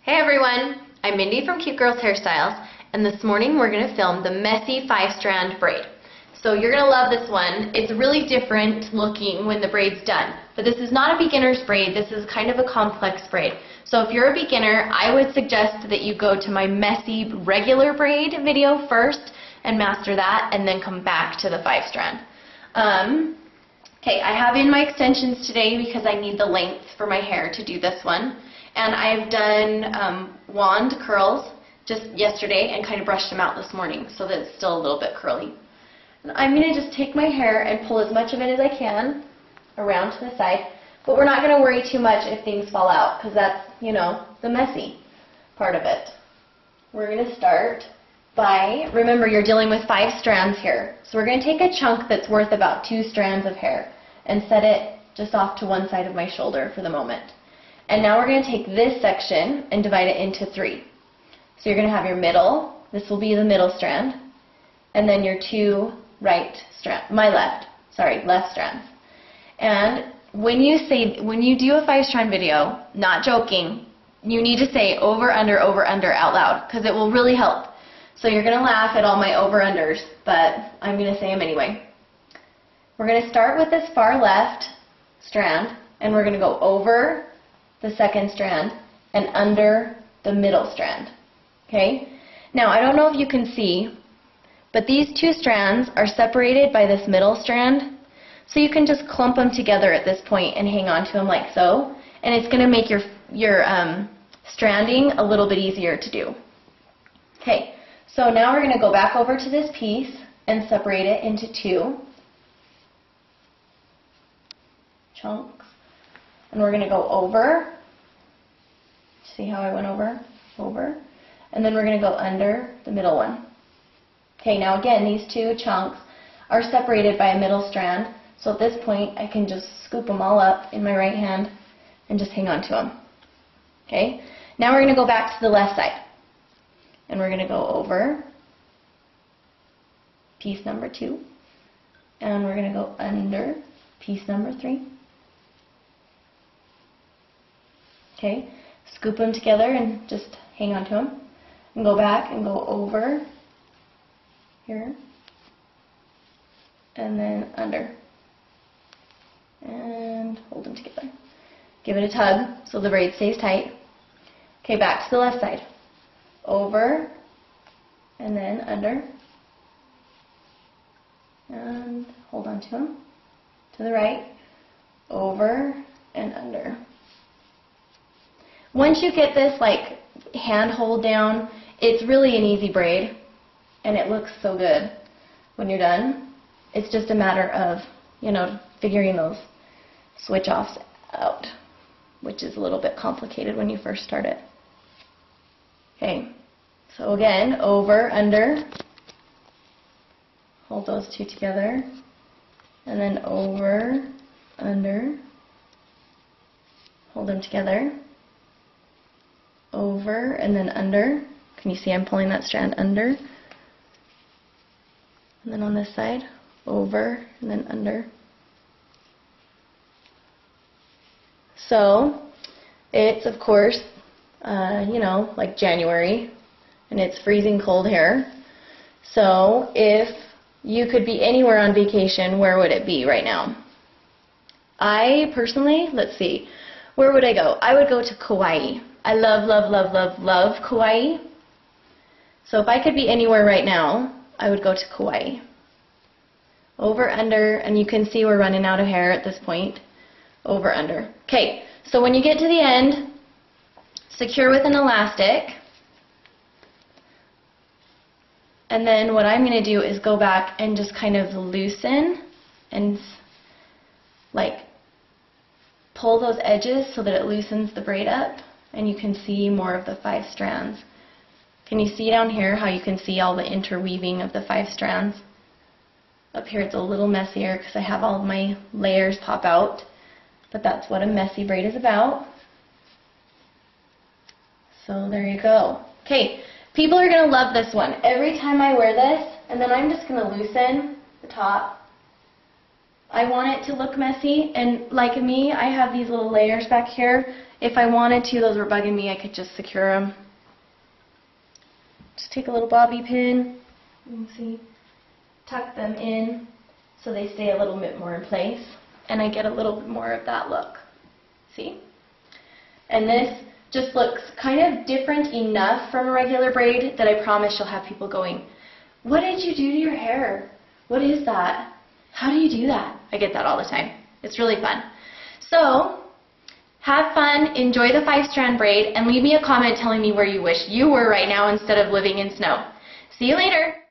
Hey everyone, I'm Mindy from Cute Girls Hairstyles, and this morning we're going to film the messy 5-strand braid. So you're going to love this one. It's really different looking when the braid's done. But this is not a beginner's braid, this is kind of a complex braid. So if you're a beginner, I would suggest that you go to my messy regular braid video first and master that, and then come back to the 5-strand. Okay, I have in my extensions today because I need the length for my hair to do this one. And I've done wand curls just yesterday and kind of brushed them out this morning so that it's still a little bit curly. And I'm going to just take my hair and pull as much of it as I can around to the side. But we're not going to worry too much if things fall out because that's, you know, the messy part of it. We're going to start by, remember you're dealing with 5 strands here. So we're going to take a chunk that's worth about 2 strands of hair and set it just off to one side of my shoulder for the moment. And now we're going to take this section and divide it into 3. So you're going to have your middle, this will be the middle strand, and then your 2 left strands. And when you do a 5-strand video, not joking, you need to say over, under out loud, because it will really help. So you're going to laugh at all my over-unders, but I'm going to say them anyway. We're going to start with this far left strand, and we're going to go over the second strand and under the middle strand. Okay? Now, I don't know if you can see, but these 2 strands are separated by this middle strand, so you can just clump them together at this point and hang on to them like so, and it's going to make your stranding a little bit easier to do. Okay, so now we're going to go back over to this piece and separate it into 2 chunks. And we're going to go over. See how I went over? Over. And then we're going to go under the middle one. Okay, now again, these 2 chunks are separated by a middle strand. So at this point, I can just scoop them all up in my right hand and just hang on to them. Okay, now we're going to go back to the left side. And we're going to go over piece number 2. And we're going to go under piece number 3. Okay, scoop them together and just hang on to them. And go back and go over here. And then under. And hold them together. Give it a tug so the braid stays tight. Okay, back to the left side. Over and then under. And hold on to them. To the right. Over and under. Once you get this like hand hold down, it's really an easy braid and it looks so good when you're done. It's just a matter of, you know, figuring those switch offs out, which is a little bit complicated when you first start it. Okay, so again, over, under, hold those 2 together, and then over, under, hold them together, over and then under. Can you see I'm pulling that strand under? And then on this side, over and then under. So it's of course, you know, like January, and it's freezing cold here. So if you could be anywhere on vacation, where would it be right now? I personally, let's see, where would I go? I would go to Kauai. I love, love, love, love, love Kauai. So if I could be anywhere right now, I would go to Kauai. Over, under, and you can see we're running out of hair at this point. Over, under. Okay, so when you get to the end, secure with an elastic. And then what I'm going to do is go back and just kind of loosen and like pull those edges so that it loosens the braid up. And you can see more of the 5 strands. Can you see down here how you can see all the interweaving of the 5 strands? Up here it's a little messier because I have all of my layers pop out, but that's what a messy braid is about. So there you go. Okay, people are going to love this one. Every time I wear this, and then I'm just going to loosen the top I want it to look messy, and like me, I have these little layers back here. If I wanted to, those were bugging me, I could just secure them. Just take a little bobby pin, you can see, tuck them in so they stay a little bit more in place, and I get a little bit more of that look. See? And this just looks kind of different enough from a regular braid that I promise you'll have people going, "What did you do to your hair? What is that? How do you do that?" I get that all the time. It's really fun. So, have fun, enjoy the 5-strand braid, and leave me a comment telling me where you wish you were right now instead of living in snow. See you later!